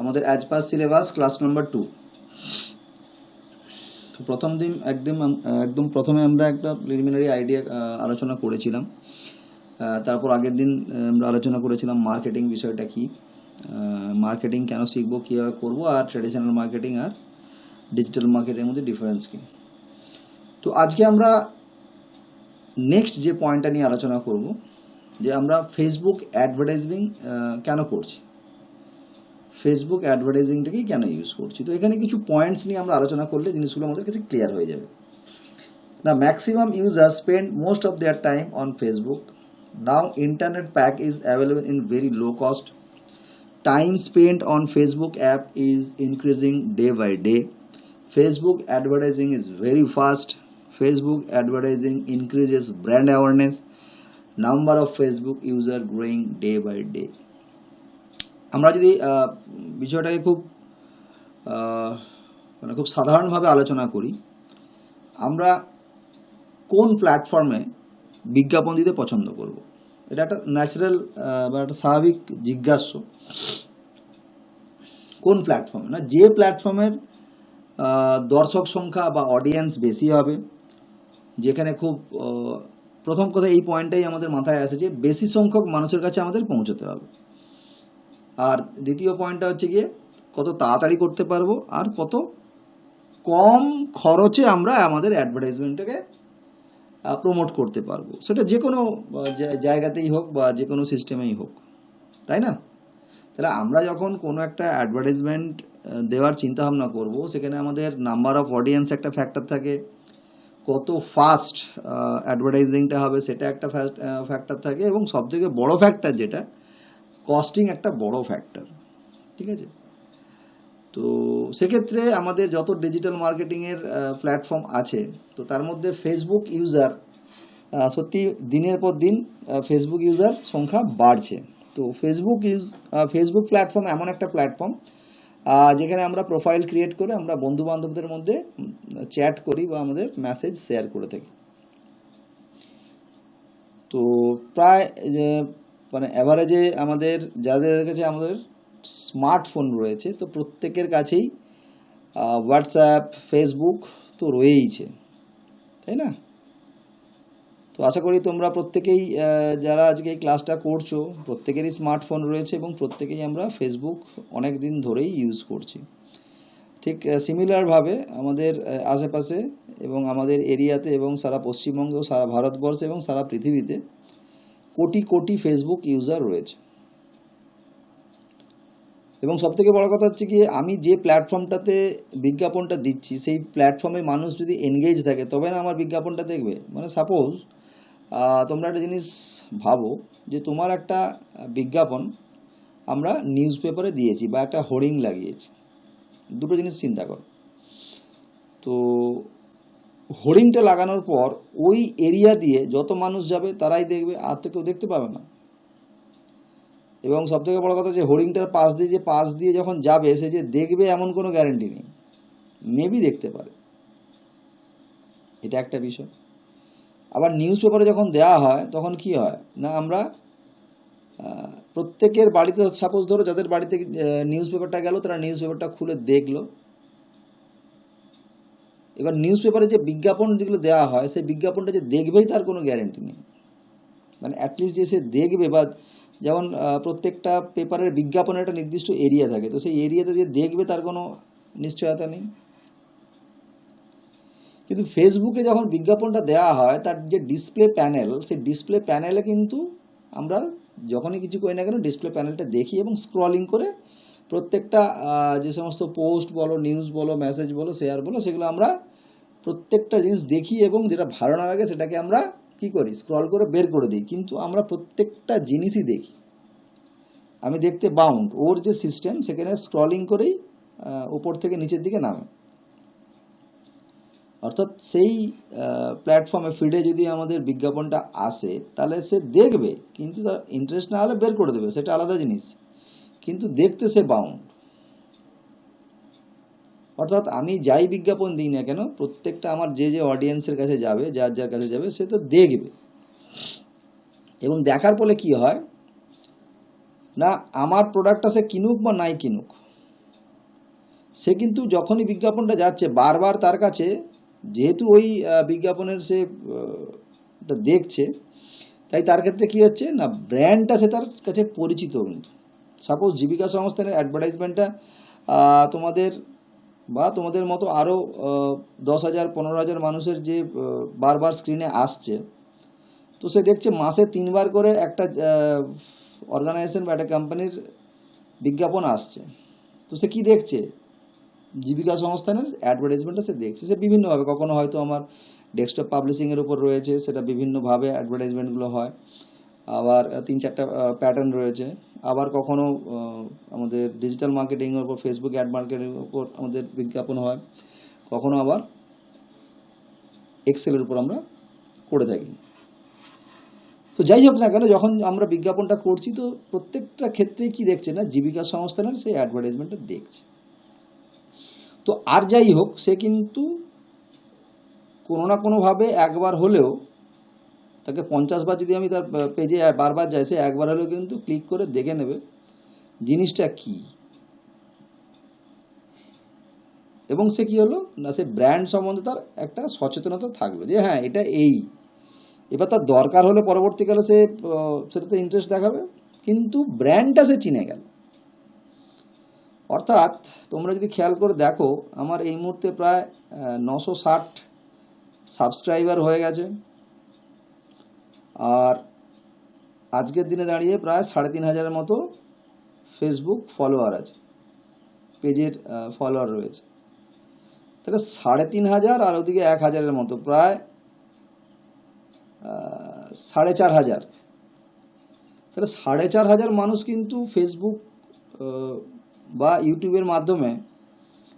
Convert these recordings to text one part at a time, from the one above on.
আমাদের as pass syllabus class number 2। তো প্রথম দিন একদম প্রথমে আমরা একটা প্রিলিমিনারি আইডিয়া আলোচনা করেছিলাম। তারপর আগের দিন আমরা আলোচনা করেছিলাম মার্কেটিং বিষয়টা কি, মার্কেটিং কেন শিখবো, কীভাবে করবো, আর ট্র্যাডিশনাল মার্কেটিং আর ডিজিটাল মার্কেটিংয়ের মধ্যে ডিফারেন্স কী। তো আজকে আমরা নেক্সট যে পয়েন্টটা নিয়ে আলোচনা করব, যে আমরা ফেসবুক অ্যাডভার্টাইজিং কেন করছি, ফেসবুক অ্যাডভার্টাইজিংটাকেই কেন ইউজ করছি। তো এখানে কিছু পয়েন্টস নিয়ে আমরা আলোচনা করলে জিনিসগুলো আমাদের কাছে ক্লিয়ার হয়ে যাবে। না, maximum user spend most of their time on Facebook. Now internet pack is available in very low cost. Time spent on Facebook app is increasing day by day. Facebook advertising is very fast. Facebook advertising increases brand awareness. Number of Facebook user growing day by day. আমরা যদি বিষয়টাকে খুব সাধারণভাবে আলোচনা করি, আমরা কোন প্ল্যাটফর্মে বিজ্ঞাপন দিতে পছন্দ করব, এটা একটা ন্যাচারাল বা একটা স্বাভাবিক জিজ্ঞাস্য। কোন প্ল্যাটফর্মে না, যে প্ল্যাটফর্মের দর্শক সংখ্যা বা অডিয়েন্স বেশি হবে, যেখানে খুব প্রথম কথা এই পয়েন্টটাই আমাদের মাথায় আসে যে বেশি সংখ্যক মানুষের কাছে আমাদের পৌঁছতে হবে। আর দ্বিতীয় পয়েন্টটা হচ্ছে গিয়ে কত তাড়াতাড়ি করতে পারবো আর কত কম খরচে আমরা আমাদের অ্যাডভার্টাইজমেন্টটাকে প্রমোট করতে পারবো, সেটা যে কোনো জায়গাতেই হোক বা যে কোনো সিস্টেমেই হোক, তাই না? তাহলে আমরা যখন কোনো একটা অ্যাডভার্টাইজমেন্ট দেওয়ার চিন্তাভাবনা করব, সেখানে আমাদের নাম্বার অফ অডিয়েন্স একটা ফ্যাক্টর থাকে, কত ফাস্ট অ্যাডভার্টাইজিংটা হবে সেটা একটা ফ্যাক্টর থাকে, এবং সবথেকে বড় ফ্যাক্টর যেটা কস্টিং একটা বড় ফ্যাক্টর, ঠিক আছে? তো সেক্ষেত্রে আমাদের যত ডিজিটাল মার্কেটিংয়ের প্ল্যাটফর্ম আছে, তো তার মধ্যে ফেসবুক ইউজার সত্যি দিনের পর দিন ফেসবুক ইউজার সংখ্যা বাড়ছে। তো ফেসবুক প্ল্যাটফর্ম এমন একটা প্ল্যাটফর্ম যেখানে আমরা প্রোফাইল ক্রিয়েট করে আমরা বন্ধু বান্ধবদের মধ্যে চ্যাট করি বা আমাদের মেসেজ শেয়ার করে থাকি। তো প্রায় মানে অ্যাভারেজে আমাদের যাদের কাছে আমাদের স্মার্টফোন রয়েছে, তো প্রত্যেকের কাছেই হোয়াটসঅ্যাপ, ফেসবুক তো রয়েইছে, তাই না? তো আশা করি তোমরা প্রত্যেকেই যারা আজকে এই ক্লাসটা করছো, প্রত্যেকেরই স্মার্টফোন রয়েছে এবং প্রত্যেকেই আমরা ফেসবুক অনেক দিন ধরেই ইউজ করছি। ঠিক সিমিলারভাবে আমাদের আশেপাশে এবং আমাদের এরিয়াতে এবং সারা পশ্চিমবঙ্গ, সারা ভারতবর্ষে এবং সারা পৃথিবীতে কোটি কোটি ফেসবুক ইউজার রয়েছে। এবং সবথেকে বড় কথা হচ্ছে কি, আমি যে প্ল্যাটফর্মটাতে বিজ্ঞাপনটা দিচ্ছি সেই প্ল্যাটফর্মে মানুষ যদি এনগেজ থাকে তবে না আমার বিজ্ঞাপনটা দেখবে। মানে সাপোজ তোমরা একটা জিনিস ভাবো যে তোমার একটা বিজ্ঞাপন আমরা নিউজ পেপারে দিয়েছি বা একটা হোর্ডিং লাগিয়েছি, দুটো জিনিস চিন্তা করো। তো হোর্ডিংটা লাগানোর পর ওই এরিয়া দিয়ে যত মানুষ যাবে তারাই দেখবে, আর তো কেউ দেখতে পাবে না। এবং সবথেকে বড় কথা যে হোর্ডিংটার পাশ দিয়ে যখন যাবে সে যে দেখবে এমন কোনো গ্যারান্টি নেই, মেবি দেখতে পারে, এটা একটা বিষয়। আবার নিউজ পেপারে যখন দেওয়া হয় তখন কি হয় না, আমরা প্রত্যেকের বাড়িতে, সাপোজ ধরো যাদের বাড়িতে নিউজ পেপারটা গেল তারা নিউজ পেপারটা খুলে দেখলো। এবার নিউজ পেপারে যে বিজ্ঞাপন যেগুলো দেওয়া হয় সেই বিজ্ঞাপনটা যে দেখবেই তার কোনো গ্যারান্টি নেই। মানে অ্যাটলিস্ট যে সে দেখবে, বা যেমন প্রত্যেকটা পেপারের বিজ্ঞাপনের একটা নির্দিষ্ট এরিয়া থাকে, তো সেই এরিয়াতে যে দেখবে তার কোনো নিশ্চয়তা নেই। কিন্তু ফেসবুকে যখন বিজ্ঞাপনটা দেওয়া হয় তার যে ডিসপ্লে প্যানেল, সেই ডিসপ্লে প্যানেলে কিন্তু আমরা যখনই কিছু করি না কেন ডিসপ্লে প্যানেলটা দেখি এবং স্ক্রলিং করে প্রত্যেকটা যে সমস্ত পোস্ট বলো, নিউজ বলো, মেসেজ বলো, শেয়ার বলো, সেগুলো আমরা প্রত্যেকটা জিনিস দেখি এবং যেটা ভালো না লাগে সেটাকে আমরা কি করি, স্ক্রল করে বের করে দিই। কিন্তু আমরা প্রত্যেকটা জিনিসই দেখি, আমি দেখতে বাউন্ড, ওর যে সিস্টেম সেখানে স্ক্রলিং করেই উপর থেকে নিচের দিকে নামে। অর্থাৎ সেই প্ল্যাটফর্মে ফিডে যদি আমাদের বিজ্ঞাপনটা আসে তাহলে সে দেখবে, কিন্তু তার ইন্টারেস্ট না হলে বের করে দেবে, সেটা আলাদা জিনিস, কিন্তু দেখতে সে বাউন্ড। অর্থাৎ আমি যাই বিজ্ঞাপন দিই না কেন প্রত্যেকটা আমার যে যে অডিয়েন্সের কাছে যাবে, যার যার কাছে যাবে, সে তো দেখবে। এবং দেখার ফলে কি হয় না, আমার প্রোডাক্টটা সে কিনুক বা নাই কিনুক, সে কিন্তু যখনই বিজ্ঞাপনটা যাচ্ছে বারবার তার কাছে, যেহেতু ওই বিজ্ঞাপনের সে ওটা দেখছে, তাই তার ক্ষেত্রে কী হচ্ছে না, ব্র্যান্ডটা সে তার কাছে পরিচিত। কিন্তু সাপোজ জীবিকা সংস্থানের অ্যাডভার্টাইজমেন্টটা তোমাদের বা তোমাদের মতো আরও 10,000 15,000 মানুষের যে বারবার স্ক্রিনে আসছে, তো সে দেখছে মাসে 3বার করে একটা অর্গানাইজেশন বা একটা কোম্পানির বিজ্ঞাপন আসছে। তো সে কী দেখছে, জীবিকা সংস্থানের অ্যাডভার্টাইজমেন্টটা সে দেখছে। সে বিভিন্নভাবে, কখনো হয়তো আমার ডেস্কটপ পাবলিশিংয়ের উপর রয়েছে, সেটা বিভিন্নভাবে অ্যাডভার্টাইজমেন্টগুলো হয়। আবার 3-4টা প্যাটার্ন রয়েছে। আবার কখনো আমাদের ডিজিটাল মার্কেটিংয়ের উপর, ফেসবুক অ্যাড মার্কেটিংয়ের উপর আমাদের বিজ্ঞাপন হয়। কখনো আবার এক্সেলের উপর আমরা করে থাকি। তো যাই হোক না কেন, যখন আমরা বিজ্ঞাপনটা করছি, তো প্রত্যেকটা ক্ষেত্রেই কি দেখছে না, জীবিকা সংস্থানের সেই অ্যাডভার্টাইজমেন্টটা দেখছে। তো আর যাই হোক, সে কিন্তু কোনো না কোনোভাবে একবার হলেও, তাকে 50 বার যদি আমি তার পেজে বারবার যাই, সে একবার হলেও কিন্তু ক্লিক করে দেখে নেবে জিনিসটা কি। এবং সে কি হলো না, সে ব্র্যান্ড সম্বন্ধে তার একটা সচেতনতা থাকলো যে হ্যাঁ এটা এই। এবার তার দরকার হলে পরবর্তীকালে সে সেটাতে ইন্টারেস্ট দেখাবে, কিন্তু ব্র্যান্ডটা সে চিনে গেল। অর্থাৎ তোমরা যদি খেয়াল করে দেখো, আমার এই মুহূর্তে প্রায় 960 সাবস্ক্রাইবার হয়ে গেছে, আর আজকের দিনে দাঁড়িয়ে প্রায় 3,500 মতো ফেসবুক ফলোয়ার আছে, পেজের ফলোয়ার রয়েছে। তাহলে 3,500 আর ওদিকে 1,000-এর মতো, প্রায় 4,500। তাহলে 4,500 মানুষ কিন্তু ফেসবুক বা ইউটিউবের মাধ্যমে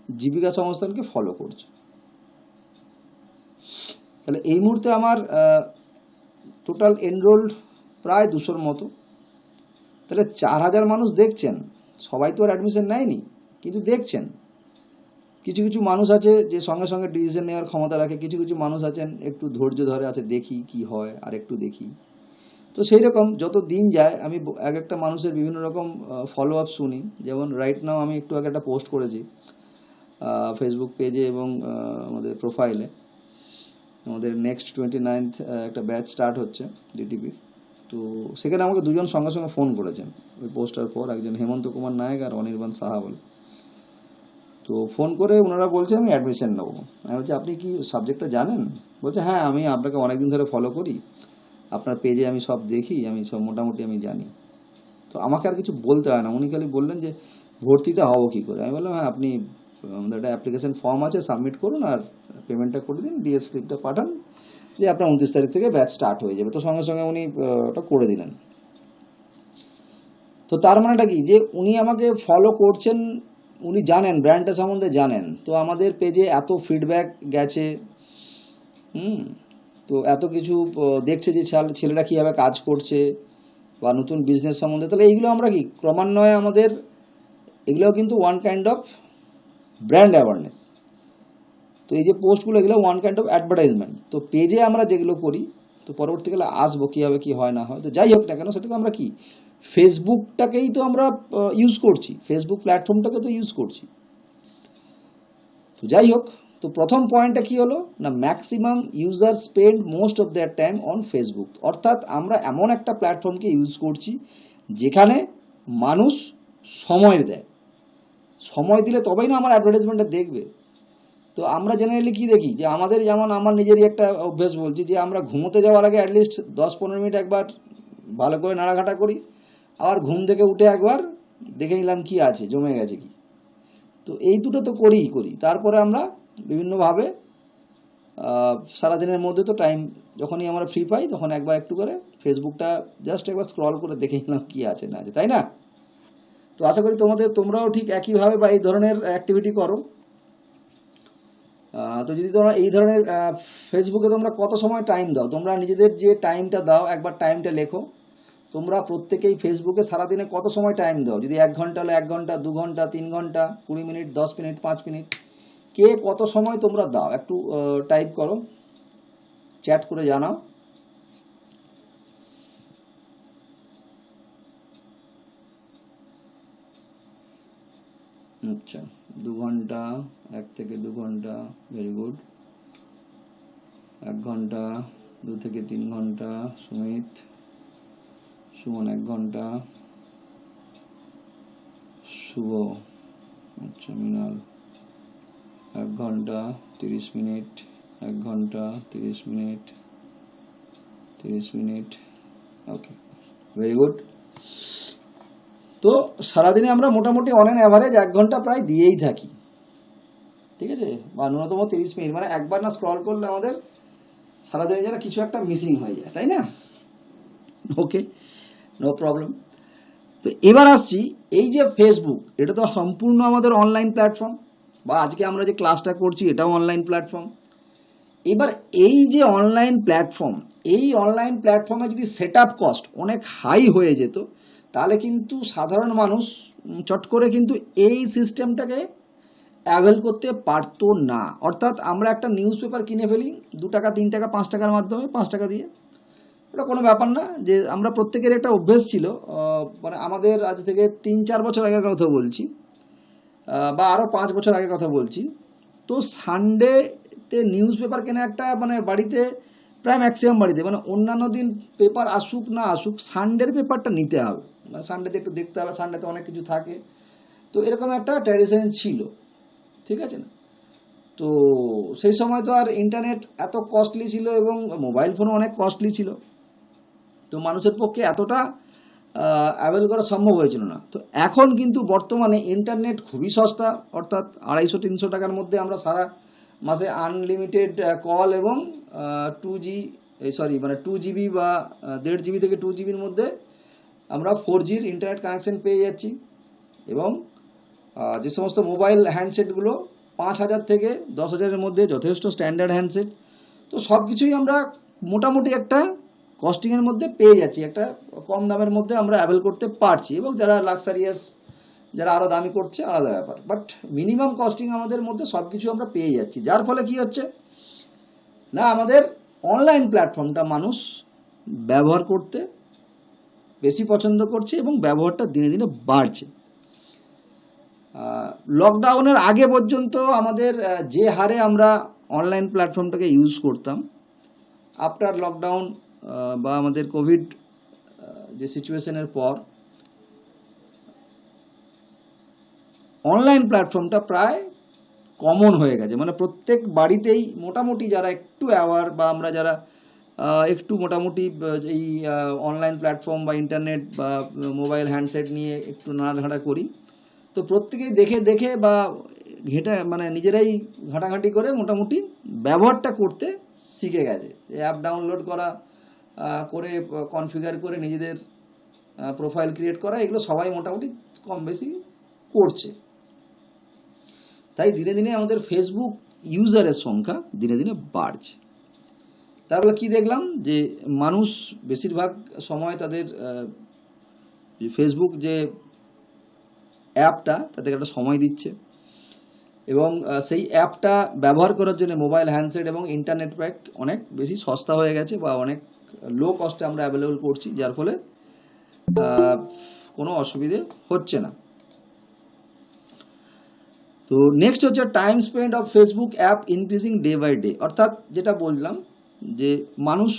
জীবিকা সংস্থানকে ফলো করছে। তাহলে এই মুহূর্তে আমার টোটাল এনরোল্ড প্রায় 200-র মতো। তাহলে 4,000 মানুষ দেখছেন। সবাই তো আর অ্যাডমিশন নেয়নি, কিন্তু দেখছেন। কিছু কিছু মানুষ আছে যে সঙ্গে সঙ্গে ডিসিশন নেওয়ার ক্ষমতা রাখে, কিছু কিছু মানুষ আছেন একটু ধৈর্য ধরে আছে, দেখি কি হয় আর একটু দেখি। তো সেই রকম যত দিন যায় আমি এক একটা মানুষের বিভিন্ন রকম ফলো আপ শুনি। যেমন রাইট নাও আমি একটু আগে একটা পোস্ট করেছি ফেসবুক পেজে এবং আমাদের প্রোফাইলে, আমাদের নেক্সট 29th একটা ব্যাচ স্টার্ট হচ্ছে ডিটিপির। তো সেখানে আমাকে দুজন সঙ্গে সঙ্গে ফোন করেছেন ওই পোস্টার পর, একজন হেমন্ত কুমার নায়ক আর অনির্বাণ সাহা বলে। তো ফোন করে ওনারা বলছে আমি অ্যাডমিশন নেবো। আমি বলছি আপনি কি সাবজেক্টটা জানেন? বলছে হ্যাঁ, আমি আপনাকে অনেকদিন ধরে ফলো করি, আপনার পেজে আমি সব দেখি, আমি সব মোটামুটি আমি জানি। তো আমাকে আর কিছু বলতে হয় না, উনি খালি বললেন যে ভর্তিটা হবো কী করে। আমি বললাম হ্যাঁ, আপনি আমাদের একটা অ্যাপ্লিকেশন ফর্ম আছে, সাবমিট করুন আর পেমেন্টটা করে দিন, দিয়ে স্লিপটা পাঠান, যে আপনার 29 তারিখ থেকে ব্যাচ স্টার্ট হয়ে যাবে। তো সঙ্গে সঙ্গে উনি ওটা করে দিলেন। তো তার মানেটা কি, যে উনি আমাকে ফলো করছেন, উনি জানেন ব্র্যান্ডটা সম্বন্ধে জানেন। তো আমাদের পেজে এত ফিডব্যাক গেছে, তো এত কিছু দেখছে যে ছেলেরা কীভাবে কাজ করছে বা নতুন বিজনেস সম্বন্ধে। তাহলে এইগুলো আমরা কি ক্রমান্বয়ে আমাদের এগুলোও কিন্তু one kind of brand awareness. তো এই যে পোস্টগুলো, এগুলো ওয়ান কাইন্ড অফ অ্যাডভার্টাইজমেন্ট। তো পেজে আমরা যেগুলো করি, তো পরবর্তীকালে আসবো কীভাবে কী হয় না হয়। তো যাই হোক না কেন, সেটা তো আমরা কি ফেসবুকটাকেই তো আমরা ইউজ করছি, ফেসবুক প্ল্যাটফর্মটাকে তো ইউজ করছি। তো যাই হোক, তো প্রথম পয়েন্টটা কি হলো না, maximum user spend most of their time on Facebook. অর্থাৎ আমরা এমন একটা প্ল্যাটফর্মকে ইউজ করছি যেখানে মানুষ সময় দেয়। সময় দিলে তবেই না আমার অ্যাডভার্টাইজমেন্টটা দেখবে। তো আমরা জেনারেলি কি দেখি, যে আমাদের, যেমন আমার নিজেরই একটা অভ্যেস বলছি, যে আমরা ঘুমোতে যাওয়ার আগে অ্যাটলিস্ট 10-15 মিনিট একবার ভালো করে নাড়াঘাটা করি, আবার ঘুম থেকে উঠে একবার দেখে নিলাম কি আছে, জমে গেছে কি। তো এই দুটো তো করি। তারপরে আমরা বিভিন্নভাবে সারাদিনের মধ্যে তো টাইম যখনই আমরা ফ্রি পাই, তখন একবার একটু করে ফেসবুকটা জাস্ট একবার স্ক্রল করে দেখে নিলাম কি আছে না আছে, তাই না? তো আশা করি তোমরাও ঠিক একইভাবে বা এই ধরনের অ্যাক্টিভিটি করো। তো যদি তোমরা এই ধরনের ফেসবুকে তোমরা কত সময় টাইম দাও, তোমরা নিজেদের যে টাইমটা দাও একবার টাইমটা লেখো। তোমরা প্রত্যেকেই ফেসবুকে সারাদিনে কত সময় টাইম দাও? যদি 1 ঘন্টা হলে 1 ঘন্টা, 2 ঘন্টা, 3 ঘন্টা, 20 মিনিট, 10 মিনিট, 5 মিনিট, কে কত সময় তোমরা দাও একটু টাইপ করো, চ্যাট করে জানাও। আচ্ছা, 2 ঘন্টা, 1 থেকে 2 ঘন্টা, ভেরি গুড। 1 ঘন্টা, 2 থেকে 3 ঘন্টা, সুমিত। সুমন 1 ঘন্টা, শুভ, আচ্ছা মৃণাল 1 ঘন্টা 30 মিনিট, 1 ঘন্টা 30 মিনিট, 30 মিনিট, ওকে, ভেরি গুড। তো সারাদিনে আমরা মোটামুটি অন অ্যান অ্যাভারেজ 1 ঘন্টা প্রায় দিয়েই থাকি, ঠিক আছে, বা ন্যূনতম 30 মিনিট, মানে একবার না স্ক্রল করলে আমাদের সারাদিনে যেন কিছু একটা মিসিং হয়ে যায়, তাই না? ওকে, নো প্রবলেম। তো এবার আসছি, এই যে ফেসবুক, এটা তো সম্পূর্ণ আমাদের অনলাইন প্ল্যাটফর্ম, বা আজকে আমরা যে ক্লাসটা করছি এটাও অনলাইন প্ল্যাটফর্ম। এবার এই যে অনলাইন প্ল্যাটফর্ম, এই অনলাইন প্ল্যাটফর্মে যদি সেট আপ কস্ট অনেক হাই হয়ে যেত, তাহলে কিন্তু সাধারণ মানুষ চট করে কিন্তু এই সিস্টেমটাকে অ্যাভেল করতে পারতো না। অর্থাৎ আমরা একটা নিউজ পেপার কিনে ফেলি 2 টাকা, 3 টাকা, 5 টাকার মাধ্যমে, 5 টাকা দিয়ে, ওটা কোনো ব্যাপার না। যে আমরা প্রত্যেকের একটা অভ্যেস ছিল, মানে আমাদের আজ থেকে 3-4 বছর আগের কথা বলছি, বা আরও 5 বছর আগের কথা বলছি। তো সানডেতে নিউজ পেপার কেনা একটা, মানে বাড়িতে প্রায় ম্যাক্সিমাম বাড়িতে, মানে অন্যান্য দিন পেপার আসুক না আসুক, সানডের পেপারটা নিতে হবে, মানে সানডেতে একটু দেখতে হবে, সানডেতে অনেক কিছু থাকে। তো এরকম একটা ট্র্যাডিশন ছিল, ঠিক আছে না? তো সেই সময় তো আর ইন্টারনেট এত কস্টলি ছিল এবং মোবাইল ফোনও অনেক কস্টলি ছিল, তো মানুষের পক্ষে এতটা অ্যাভেল করা সম্ভব হয়েছিল না। তো এখন কিন্তু বর্তমানে ইন্টারনেট খুবই সস্তা, অর্থাৎ 250-300 টাকার মধ্যে আমরা সারা মাসে আনলিমিটেড কল এবং 2 জিবি বা 1.5 জিবি থেকে 2 জিবির মধ্যে আমরা 4Gর ইন্টারনেট কানেকশন পেয়ে যাচ্ছি। এবং যে সমস্ত মোবাইল হ্যান্ডসেটগুলো 5,000 থেকে 10,000-এর মধ্যে যথেষ্ট স্ট্যান্ডার্ড হ্যান্ডসেট, তো সব কিছুই আমরা মোটামুটি একটা কস্টিংয়ের মধ্যে পেয়ে যাচ্ছি, একটা কম দামের মধ্যে আমরা অ্যাভেল করতে পারছি। এবং যারা লাক্সারিয়াস, যারা আরও দামি করছে আলাদা ব্যাপার, বাট মিনিমাম কস্টিং আমাদের মধ্যে সব কিছু আমরা পেয়ে যাচ্ছি। যার ফলে কি হচ্ছে না, আমাদের অনলাইন প্ল্যাটফর্মটা মানুষ ব্যবহার করতে বেশি পছন্দ করছে এবং ব্যবহারটা দিনে দিনে বাড়ছে। লকডাউনের আগে পর্যন্ত আমাদের যে হারে আমরা অনলাইন প্ল্যাটফর্মটাকে ইউজ করতাম, আফটার লকডাউন বা আমাদের কোভিড যে সিচুয়েশনের পর, অনলাইন প্ল্যাটফর্মটা প্রায় কমন হয়ে গেছে। মানে প্রত্যেক বাড়িতেই মোটামুটি যারা একটু অ্যাওয়ার, বা আমরা যারা একটু মোটামুটি এই অনলাইন প্ল্যাটফর্ম বা ইন্টারনেট বা মোবাইল হ্যান্ডসেট নিয়ে একটু নাড়াঘাটা করি, তো প্রত্যেকেই দেখে দেখে বা মানে নিজেরাই ঘাঁটাঘাঁটি করে মোটামুটি ব্যবহারটা করতে শিখে গেছে। অ্যাপ ডাউনলোড করা, করে কনফিগার করে নিজেদের প্রোফাইল ক্রিয়েট করা, এগুলো সবাই মোটামুটি কম বেশি করছে। তাই দিনে দিনে আমাদের ফেসবুক ইউজারের সংখ্যা দিনে দিনে বাড়ছে। তারপরে কি দেখলাম, যে মানুষ বেশিরভাগ সময় তাদের ফেসবুক যে অ্যাপটা, তাতে একটা সময় দিচ্ছে, এবং সেই অ্যাপটা ব্যবহার করার জন্য মোবাইল হ্যান্ডসেট এবং ইন্টারনেট প্যাক অনেক বেশি সস্তা হয়ে গেছে, বা অনেক লো কস্টে আমরা অ্যাভেলেবল করছি, যার ফলে কোনো অসুবিধে হচ্ছে না। তো নেক্সট হচ্ছে time spend of Facebook app increasing day by day. অর্থাৎ যেটা বললাম, যে মানুষ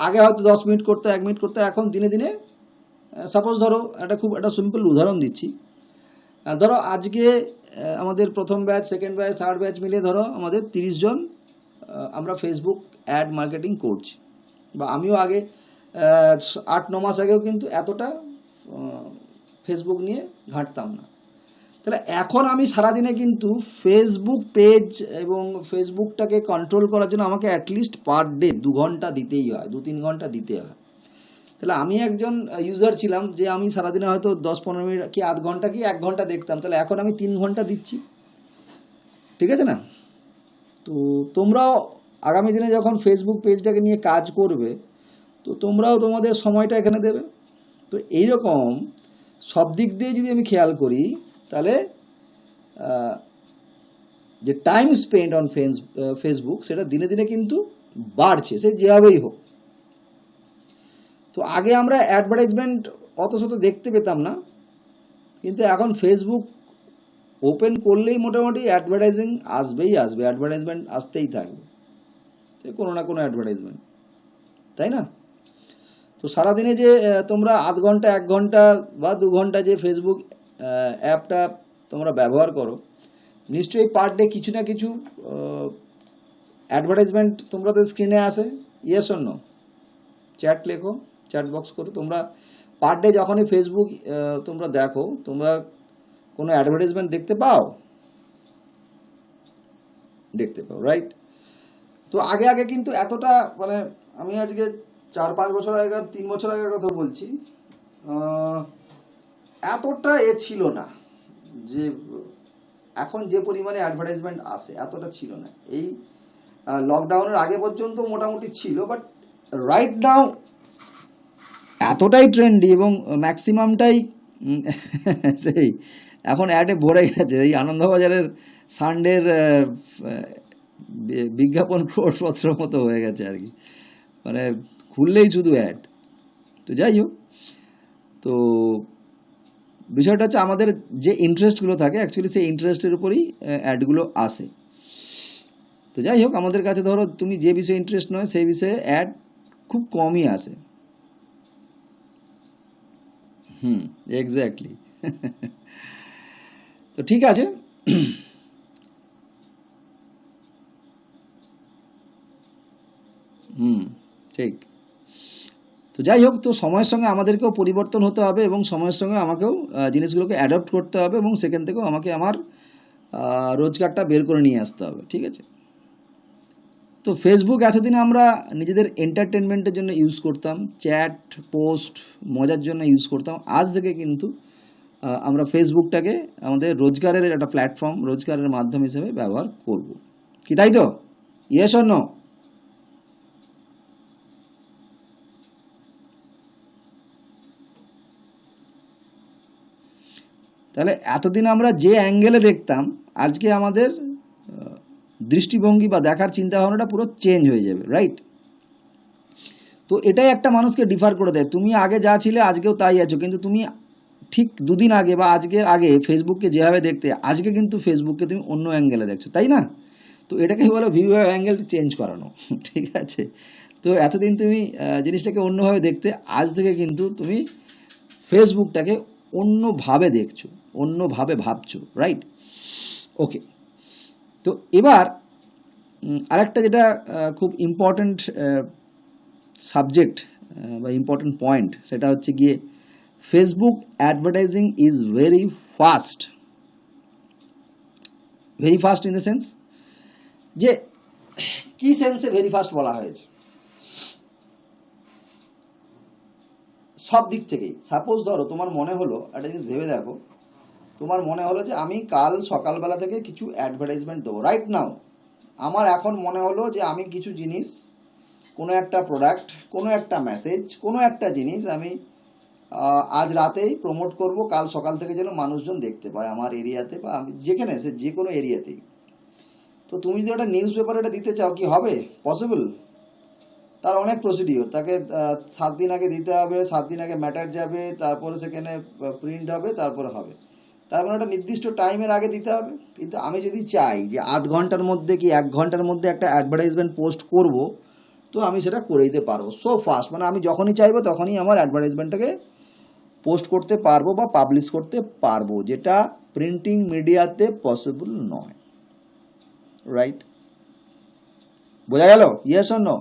আগে হয়তো 10 মিনিট করতে, 1 মিনিট করতে, এখন দিনে দিনে, সাপোজ ধরো একটা সিম্পল উদাহরণ দিচ্ছি, ধরো আজকে আমাদের প্রথম batch, second batch, third batch মিলে ধরো আমাদের 30 জন আমরা ফেসবুক অ্যাড মার্কেটিং করছি, বা আমিও আগে 8-9 মাস আগেও কিন্তু এতটা ফেসবুক নিয়ে ঘাঁটতাম না। তাহলে এখন আমি সারাদিনে কিন্তু ফেসবুক পেজ এবং ফেসবুকটাকে কন্ট্রোল করার জন্য আমাকে অ্যাটলিস্ট পার ডে 2 ঘন্টা দিতেই হয়, 2-3 ঘন্টা দিতে হয়। তাহলে আমি একজন ইউজার ছিলাম যে আমি সারাদিনে হয়তো 10-15 মিনিট কি আধ ঘন্টা কি 1 ঘন্টা দেখতাম, তাহলে এখন আমি 3 ঘন্টা দিচ্ছি, ঠিক আছে না? তো তোমরাও আগামী দিনে যখন ফেসবুক পেজটাকে নিয়ে কাজ করবে, তো তোমরাও তোমাদের সময়টা এখানে দেবে। তো এইরকম সব দিক দিয়ে যদি আমি খেয়াল করি, তাহলে যে টাইম স্পেন্ড অন ফেসবুক, সেটা দিনে দিনে কিন্তু বাড়ছে, সে যেভাবেই হোক। তো আগে আমরা অ্যাডভার্টাইজমেন্ট অত শত দেখতে পেতাম না, কিন্তু এখন ফেসবুক ওপেন করলেই মোটামুটি অ্যাডভার্টাইজিং আসবেই আসবে, অ্যাডভার্টাইজমেন্ট আসতেই থাকবে, কোনো না কোনো অ্যাডভার্টাইজমেন্ট, তাই না? তো সারাদিনে যে তোমরা আধ ঘন্টা 1 ঘন্টা বা 2 ঘন্টা যে ফেসবুক অ্যাপটা তোমরা ব্যবহার করো, নিশ্চয়ই পার ডে কিছু না কিছু অ্যাডভার্টাইজমেন্ট তোমাদের স্ক্রিনে আসে, ইয়েস অর নো? চ্যাট লেখো, চ্যাট বক্স করো। তোমরা পার ডে যখনই ফেসবুক তোমরা দেখো, তোমরা কোনো অ্যাডভার্টাইজমেন্ট দেখতে পাও? দেখতে পাও, রাইট? তো আগে আগে কিন্তু এতটা, মানে আমি আজকে 4-5 বছর আগের, 3 বছর আগের কথা বলছি, এতটা ছিল না যে এখন যে পরিমাণে অ্যাডভার্টাইজমেন্ট আসে, এতটা ছিল না। এই লকডাউনের আগে পর্যন্ত মোটামুটি ছিল, বাট রাইট নাও এতটাই ট্রেন্ডি এবং ম্যাক্সিমামটাই সেই এখন অ্যাডে ভরে গেছে। এই আনন্দবাজারের সানডের বিজ্ঞাপন পত্র মতো হয়ে গেছে আর কি, মানে খুললেই শুধু অ্যাড। তো যাই হোক, তো বিষয়টা হচ্ছে আমাদের যে ইন্টারেস্টগুলো থাকে, অ্যাকচুয়ালি সেই ইন্টারেস্টের উপরই অ্যাডগুলো আসে। তো যাই হোক, আমাদের কাছে ধরো তুমি যে বিষয়ে ইন্টারেস্ট নয় সেই বিষয়ে অ্যাড খুব কমই আসে। এক্স্যাক্টলি। তো ঠিক আছে, ঠিক। তো যাই হোক, তো সময়ের সঙ্গে আমাদেরকেও পরিবর্তন হতে হবে এবং সময়ের সঙ্গে আমাকেও জিনিসগুলোকে অ্যাডপ্ট করতে হবে এবং সেখান থেকেও আমাকে আমার রোজগারটা বের করে নিয়ে আসতে হবে, ঠিক আছে? তো ফেসবুক এতদিন আমরা নিজেদের এন্টারটেনমেন্টের জন্য ইউজ করতাম, চ্যাট পোস্ট মজার জন্য ইউজ করতাম। আজ থেকে কিন্তু আমরা ফেসবুকটাকে আমাদের রোজগারের একটা প্ল্যাটফর্ম, রোজগারের মাধ্যম হিসেবে ব্যবহার করব, কি তাই তো? Yes or no? তাহলে এতদিন আমরা যে অ্যাঙ্গেলে দেখতাম, আজকে আমাদের দৃষ্টিভঙ্গি বা দেখার চিন্তাভাবনাটা পুরো চেঞ্জ হয়ে যাবে, রাইট? তো এটাই একটা মানুষকে ডিফার করে দেয়। তুমি আগে যা ছিলে আজকেও তাই আছো, কিন্তু তুমি ঠিক 2 দিন আগে বা আজকের আগে ফেসবুককে যেভাবে দেখতে, আজকে কিন্তু ফেসবুককে তুমি অন্য অ্যাঙ্গেলে দেখছো, তাই না? তো এটাকেই বলো ভিউ অ্যাঙ্গেল চেঞ্জ করানো, ঠিক আছে? তো এতদিন তুমি জিনিসটাকে অন্যভাবে দেখতে, আজ থেকে কিন্তু তুমি ফেসবুকটাকে অন্যভাবে দেখছো, অন্যভাবে ভাবছো, রাইট? ওকে। তো এবার আরেকটা যেটা খুব ইম্পর্ট্যান্ট সাবজেক্ট বা ইম্পর্ট্যান্ট পয়েন্ট, সেটা হচ্ছে গিয়ে Facebook advertising is very fast. Very fast in the sense, যে কি সেন্সে ভেরি ফাস্ট বলা হয়েছে? সব দিক থেকেই। সাপোজ ধরো তোমার মনে হলো, একটা জিনিস ভেবে দেখো, তোমার মনে হলো যে আমি কাল সকালবেলা থেকে কিছু অ্যাডভার্টাইজমেন্ট দেবো, রাইট নাও আমার এখন মনে হলো যে আমি কিছু জিনিস, কোনো একটা প্রোডাক্ট, কোনো একটা মেসেজ, কোনো একটা জিনিস আমি আজ রাতেই প্রমোট করব, কাল সকাল থেকে যেন মানুষজন দেখতে পায় আমার এরিয়াতে বা আমি যেখানে, সে যে কোনো এরিয়াতেই। তো তুমি যদি একটা নিউজ পেপার এটা দিতে চাও, কি হবে? পসিবল? তার অনেক প্রসিডিওর, তাকে 7 দিন আগে দিতে হবে, 7 দিন আগে ম্যাটার যাবে, তারপরে সেখানে প্রিন্ট হবে, তারপরে হবে, তার মানে একটা নির্দিষ্ট টাইমের আগে দিতে হবে। কিন্তু আমি যদি চাই যে আধ ঘন্টার মধ্যে কি 1 ঘন্টার মধ্যে একটা অ্যাডভার্টাইজমেন্ট পোস্ট করব, তো আমি সেটা করে দিতে পারবো সো ফাস্ট। মানে আমি যখনই চাইবো তখনই আমার অ্যাডভার্টাইজমেন্টটাকে পোস্ট করতে পারবো বা পাবলিশ করতে পারবো, যেটা প্রিন্টিং মিডিয়াতে পসিবল নয়, রাইট? বোঝা গেল? Yes or no?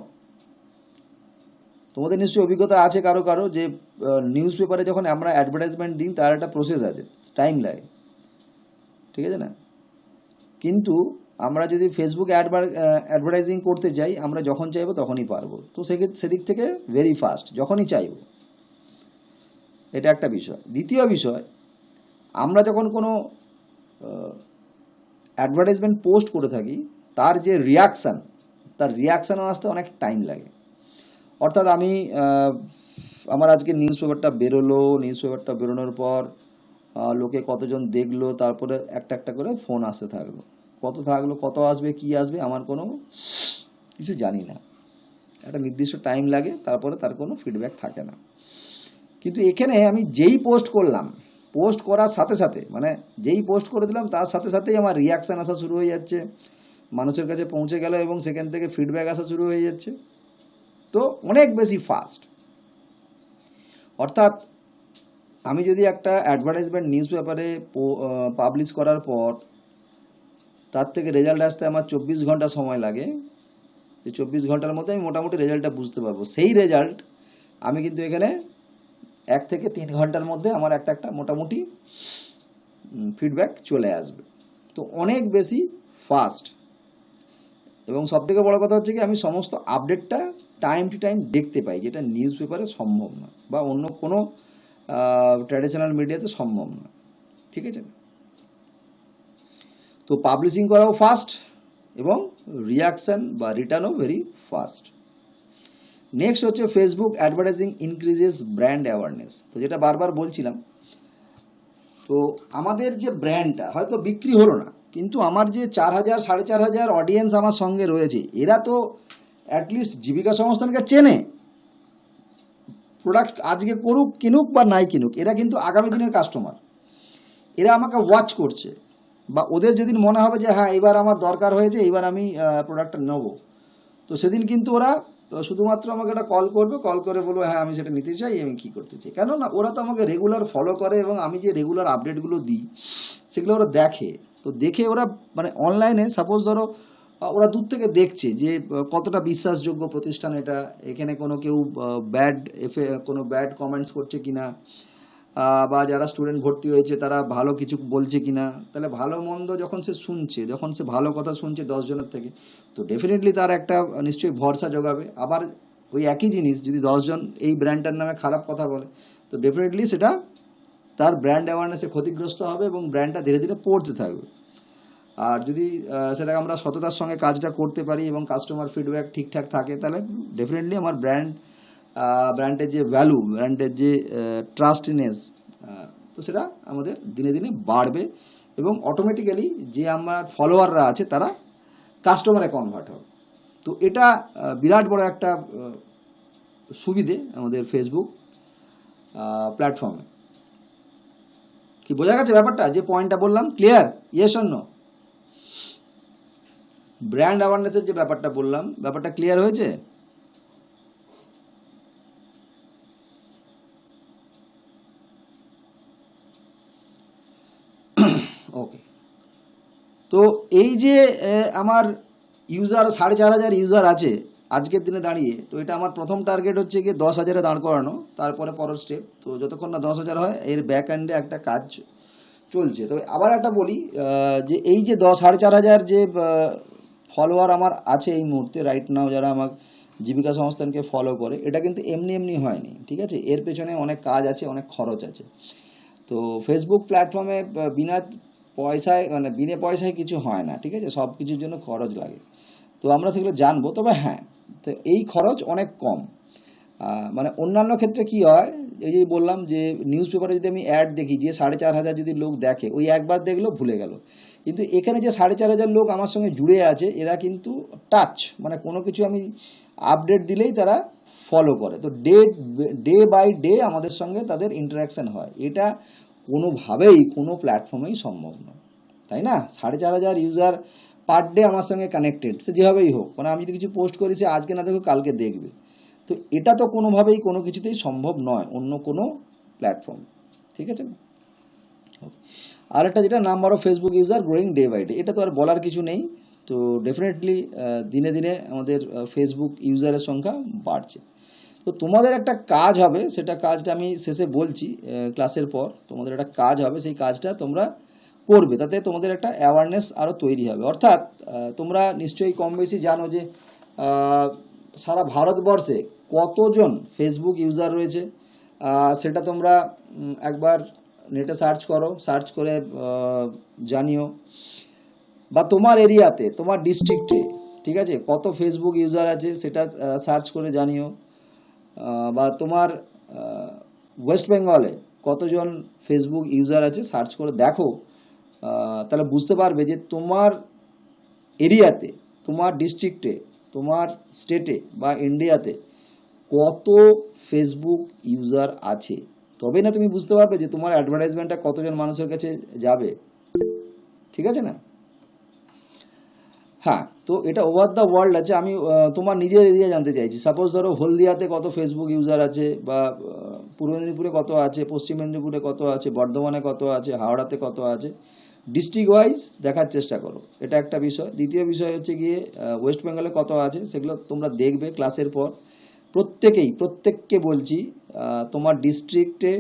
তোমাদের নিশ্চয়ই অভিজ্ঞতা আছে কারো কারো, যে নিউজ পেপারে যখন আমরা অ্যাডভার্টাইজমেন্ট দিই তার একটা প্রসেস আছে, টাইম লাগে, ঠিক আছে না? কিন্তু আমরা যদি ফেসবুক অ্যাডভার্টাইজিং করতে চাই, আমরা যখন চাইবো তখনই পারবো। তো সেদিক থেকে ভেরি ফাস্ট, যখনই চাইবো, এটা একটা বিষয়। দ্বিতীয় বিষয়, আমরা যখন কোনো অ্যাডভার্টাইজমেন্ট পোস্ট করে থাকি, তার যে রিয়াকশান, তার রিয়াকশানও আসতে অনেক টাইম লাগে। অর্থাৎ আমি আমার আজকে নিউজ পেপারটা বেরোলো, নিউজ পেপারটা বেরোনোর পর লোকে কতজন দেখলো, তারপরে একটা একটা করে ফোন আসতে থাকলো, কত আসবে, কি আসবে, আমার কোনো কিছু জানি না। একটা নির্দিষ্ট টাইম লাগে, তারপরে তার কোনো ফিডব্যাক থাকে না। কিন্তু এখানে আমি যেই পোস্ট করলাম, পোস্ট করার সাথে সাথে, মানে যেই পোস্ট করে দিলাম তার সাথে সাথেই আমার রিয়াকশান আসা শুরু হয়ে যাচ্ছে, মানুষের কাছে পৌঁছে গেল এবং সেখান থেকে ফিডব্যাক আসা শুরু হয়ে যাচ্ছে। তো অনেক বেশি ফাস্ট। অর্থাৎ আমি যদি একটা অ্যাডভার্টাইজমেন্ট নিউজ পেপারে পাবলিশ করার পর তার থেকে রেজাল্ট আসতে আমার 24 ঘন্টা সময় লাগে, এই 24 ঘন্টার মধ্যে আমি মোটামুটি রেজাল্টটা বুঝতে পারবো। সেই রেজাল্ট আমি কিন্তু এখানে 1 থেকে 3 ঘন্টার মধ্যে আমার একটা মোটামুটি ফিডব্যাক চলে আসবে। তো অনেক বেশি ফাস্ট। এবং সবথেকে বড় কথা হচ্ছে কি, আমি সমস্ত আপডেটটা টাইম টু টাইম দেখতে পাই, যেটা নিউজ পেপারে সম্ভব নয় বা অন্য কোনো ট্র্যাডিশনাল মিডিয়াতে সম্ভব নয়। ঠিক আছে? তো পাবলিশিং করাও ফাস্ট এবং রিয়াকশান বা রিটার্নও ভেরি ফাস্ট। নেক্সট হচ্ছে Facebook advertising increases brand awareness. তো যেটা বারবার বলছিলাম, তো আমাদের যে ব্র্যান্ডটা হয়তো বিক্রি হলো না, কিন্তু আমার যে 4,000 4,500 অডিয়েন্স আমার সঙ্গে রয়েছে, এরা তো অ্যাটলিস্ট জীবিকা সংস্থানকে চেনে। প্রোডাক্ট আজকে করুক, কিনুক বা নাই কিনুক, এরা কিন্তু আগামী দিনের কাস্টমার। এরা আমাকে ওয়াচ করছে, বা ওদের যেদিন মনে হবে যে হ্যাঁ এবার আমার দরকার হয়েছে, এইবার আমি প্রোডাক্টটা নেব, তো সেদিন কিন্তু ওরা শুধুমাত্র আমাকে একটা কল করবে, কল করে বলবো হ্যাঁ আমি সেটা নিতে চাই, আমি কী করতে চাই। কেননা ওরা তো আমাকে রেগুলার ফলো করে এবং আমি যে রেগুলার আপডেটগুলো দিই সেগুলো ওরা দেখে। তো দেখে ওরা, মানে অনলাইনে সাপোজ ধরো ওরা দূর থেকে দেখছে যে কতটা বিশ্বাসযোগ্য প্রতিষ্ঠান এটা, এখানে কোনো কেউ কোনো ব্যাড কমেন্টস করছে কিনা, বা যারা স্টুডেন্ট ভর্তি হয়েছে তারা ভালো কিছু বলছে কিনা। তাহলে ভালো মন্দ যখন সে শুনছে, যখন সে ভালো কথা শুনছে 10 জনের থেকে, তো ডেফিনেটলি তার একটা নিশ্চয়ই ভরসা জোগাবে। আবার ওই একই জিনিস যদি 10 জন এই ব্র্যান্ডটার নামে খারাপ কথা বলে, তো ডেফিনেটলি সেটা তার ব্র্যান্ড অ্যাওয়ারনেসে ক্ষতিগ্রস্ত হবে এবং ব্র্যান্ডটা ধীরে ধীরে পড়তে থাকবে। আর যদি সেটাকে আমরা সততার সঙ্গে কাজটা করতে পারি এবং কাস্টমার ফিডব্যাক ঠিকঠাক থাকে, তাহলে ডেফিনেটলি আমার ব্র্যান্ডের যে ভ্যালু, ব্র্যান্ডের যে ট্রাস্টিনেস, তো সেটা আমাদের দিনে দিনে বাড়বে এবং অটোমেটিক্যালি যে আমার ফলোয়াররা আছে তারা কাস্টমারে কনভার্ট হবে। তো এটা বিরাট বড় একটা সুবিধে আমাদের ফেসবুক প্ল্যাটফর্মে। কি বোঝা গেছে ব্যাপারটা? যে পয়েন্টটা বললাম, clear? Yes or no? Brand অ্যাওয়ারনেসের যে ব্যাপারটা বললাম, ব্যাপারটা ক্লিয়ার হয়েছে? ওকে। তো এই যে আমার ইউজার 4,500 ইউজার আছে আজকের দিনে দাঁড়িয়ে, তো এটা আমার প্রথম টার্গেট হচ্ছে কি 10,000-এ দাঁড় করানো, তারপরে পরের স্টেপ। তো যতক্ষণ না 10,000 হয়, এর ব্যাক এন্ডে একটা কাজ চলছে। তবে আবার একটা বলি, যে এই যে 4,500 যে ফলোয়ার আমার আছে এই মুহূর্তে রাইট নাও, যারা আমার জীবিকা সংস্থানকে ফলো করে, এটা কিন্তু এমনি এমনি হয়নি। ঠিক আছে? এর পেছনে অনেক কাজ আছে, অনেক খরচ আছে। তো ফেসবুক প্ল্যাটফর্মে বিনা পয়সায়, মানে বিনা পয়সায় কিছু হয় না। ঠিক আছে? সব কিছুর জন্য খরচ লাগে। তো আমরা সেগুলো জানবো। তবে হ্যাঁ, তো এই খরচ অনেক কম। মানে অন্যান্য ক্ষেত্রে কি হয়, এই যে বললাম যে নিউজ পেপারে যদি আমি অ্যাড দেখি যে 4,500 যদি লোক দেখে, ওই একবার দেখলো ভুলে গেল। কিন্তু এখানে যে 4,500 লোক আমার সঙ্গে জুড়ে আছে, এরা কিন্তু টাচ, মানে কোনো কিছু আমি আপডেট দিলেই তারা ফলো করে। তো ডে বাই ডে আমাদের সঙ্গে তাদের ইন্টারাকশান হয়। এটা কোনোভাবেই কোনো প্ল্যাটফর্মেই সম্ভব নয়, তাই না? 4,500 ইউজার পার ডে আমার সঙ্গে কানেক্টেড, সে যেভাবেই হোক। মানে আমি যদি কিছু পোস্ট করি, সে আজকে না দেখো কালকে দেখবে। তো এটা তো কোনোভাবেই কোনো কিছুতেই সম্ভব নয় অন্য কোনো প্ল্যাটফর্ম। ঠিক আছে? আর একটা যেটা number of Facebook user growing day by day, এটা তো আর বলার কিছু নেই। তো ডেফিনেটলি দিনে দিনে আমাদের ফেসবুক ইউজারের সংখ্যা বাড়ছে। তো তোমাদের একটা কাজ হবে, সেটা কাজটা আমি শেষে বলছি ক্লাসের পর। তোমাদের একটা কাজ হবে, সেই কাজটা তোমরা করবে, তাতে তোমাদের একটা অ্যাওয়ারনেস আরও তৈরি হবে। অর্থাৎ তোমরা নিশ্চয়ই কম বেশি জানো যে সারা ভারতবর্ষে কতজন ফেসবুক ইউজার রয়েছে। সেটা তোমরা একবার নেটে সার্চ করো, সার্চ করে জানিও। বা তোমার এরিয়াতে, তোমার ডিস্ট্রিক্টে, ঠিক আছে, কত ফেসবুক ইউজার আছে সেটা সার্চ করে জানিও। বা তোমার ওয়েস্ট বেঙ্গলে কতজন ফেসবুক ইউজার আছে সার্চ করে দেখো। তাহলে বুঝতে পারবে যে তোমার এরিয়াতে, তোমার ডিস্ট্রিক্টে, তোমার স্টেটে বা ইন্ডিয়াতে কত ফেসবুক ইউজার আছে। তবেই না তুমি বুঝতে পারবে যে তোমার অ্যাডভার্টাইজমেন্টটা কতজন মানুষের কাছে যাবে। ঠিক আছে না? হ্যাঁ, তো এটা ওভার দ্য ওয়ার্ল্ড আছে। আমি তোমার নিজের এরিয়া জানতে চাইছি। সাপোজ ধরো হলদিয়াতে কত ফেসবুক ইউজার আছে, বা পূর্ব মেদিনীপুরে কত আছে, পশ্চিম মেদিনীপুরে কত আছে, বর্ধমানে কত আছে, হাওড়াতে কত আছে, ডিস্ট্রিক্ট ওয়াইজ দেখার চেষ্টা করো। এটা একটা বিষয়। দ্বিতীয় বিষয় হচ্ছে গিয়ে ওয়েস্ট বেঙ্গলে কত আছে, সেগুলো তোমরা দেখবে ক্লাসের পর। প্রত্যেককে বলছি, তোমার ডিস্ট্রিক্টে,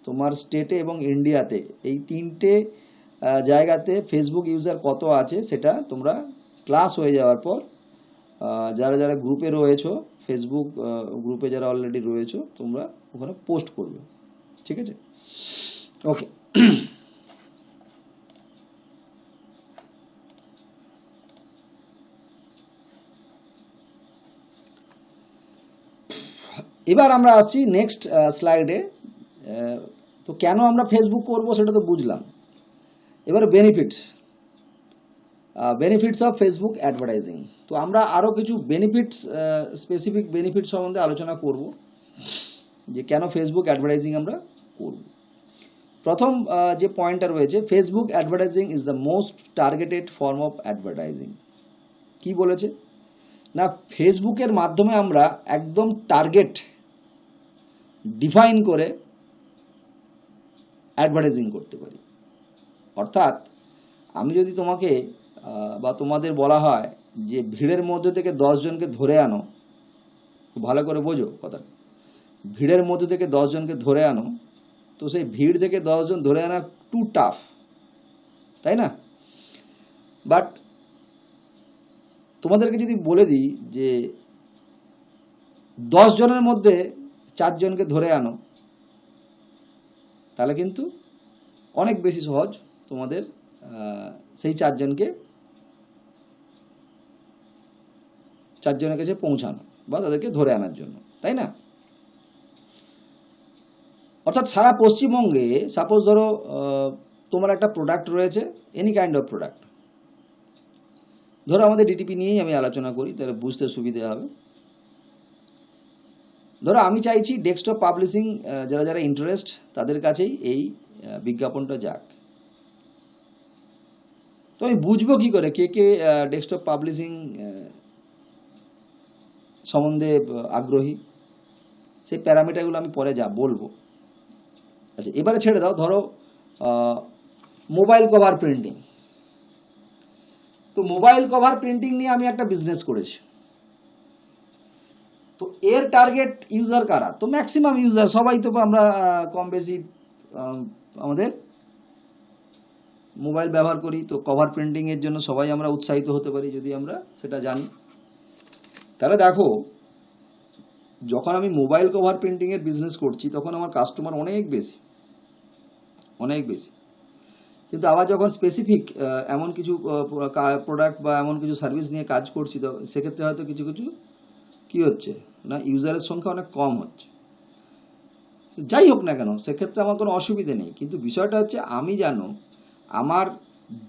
তোমার স্টেটে এবং ইন্ডিয়াতে, এই তিনটে জায়গাতে ফেসবুক ইউজার কত আছে সেটা তোমরা ক্লাস হয়ে যাওয়ার পর যারা যারা গ্রুপে রয়েছো, ফেসবুক গ্রুপে যারা অলরেডি রয়েছো, তোমরা ওখানে পোস্ট করবে। ঠিক আছে? ওকে। এবার আমরা আসছি নেক্সট স্লাইডে। তো কেন আমরা ফেসবুক করব সেটা তো বুঝলাম। এবার বেনিফিটস অফ ফেসবুক অ্যাডভার্টাইজিং। তো আমরা আরও কিছু বেনিফিটস, স্পেসিফিক বেনিফিট সম্বন্ধে আলোচনা করব, যে কেন ফেসবুক অ্যাডভার্টাইজিং আমরা করব। প্রথম যে পয়েন্টটা রয়েছে, Facebook advertising is the most targeted form of advertising. কি বলেছে না, ফেসবুকের মাধ্যমে আমরা একদম টার্গেট ডিফাইন করে অ্যাডভার্টাইজিং করতে পারি। অর্থাৎ আমি যদি তোমাকে বা তোমাদের বলা হয় যে ভিড়ের মধ্যে থেকে 10 জনকে ধরে আনো, খুব ভালো করে বোঝো কথাটা, ভিড়ের মধ্যে থেকে 10 জনকে ধরে আনো, তো সেই ভিড় থেকে 10 জন ধরে আনা টু টাফ, তাই না? বাট তোমাদেরকে যদি বলে দিই যে 10 জনের মধ্যে 4 জনকে ধরে আনো, তাহলে কিন্তু অনেক বেশি সহজ তোমাদের সেই 4 জনের কাছে পৌঁছানো বা তাদেরকে ধরে আনার জন্য, তাই না? অর্থাৎ সারা পশ্চিমবঙ্গে সাপোজ ধরো তোমার একটা প্রোডাক্ট রয়েছে, এনি কাইন্ড অফ প্রোডাক্ট। ধরো আমাদের ডিটিপি নিয়েই আমি আলোচনা করি, তাহলে বুঝতে সুবিধে হবে। ধরো আমি চাইছি ডেস্কটপ পাবলিশিং, যারা যারা ইন্টারেস্ট তাদের কাছেই এই বিজ্ঞাপনটা যাক। তো আমি বুঝবো কি করে কে কে ডেস্কটপ পাবলিশিং সম্বন্ধে আগ্রহী? সেই প্যারামিটারগুলো আমি পরে যা বলবো। আচ্ছা, এবারে ছেড়ে দাও। ধরো মোবাইল কভার প্রিন্টিং। তো মোবাইল কভার প্রিন্টিং নিয়ে আমি একটা বিজনেস করেছি। তো এর টার্গেট ইউজার কারা? তো ম্যাক্সিমাম ইউজার, সবাই তো আমরা কম বেশি আমাদের মোবাইল ব্যবহার করি। তো কভার প্রিন্টিংয়ের জন্য সবাই আমরা উৎসাহিত হতে পারি যদি আমরা সেটা জানি। তাহলে দেখো, যখন আমি মোবাইল কভার প্রিন্টিংয়ের বিজনেস করছি তখন আমার কাস্টমার অনেক বেশি। কিন্তু আবার যখন স্পেসিফিক এমন কিছু প্রোডাক্ট বা এমন কিছু সার্ভিস নিয়ে কাজ করছি, তো সেক্ষেত্রে হয়তো কিছু কী হচ্ছে না, ইউজারের সংখ্যা অনেক কম হচ্ছে। যাই হোক না কেন, সেক্ষেত্রে আমার কোনো অসুবিধে নেই। কিন্তু বিষয়টা হচ্ছে, আমি জানো আমার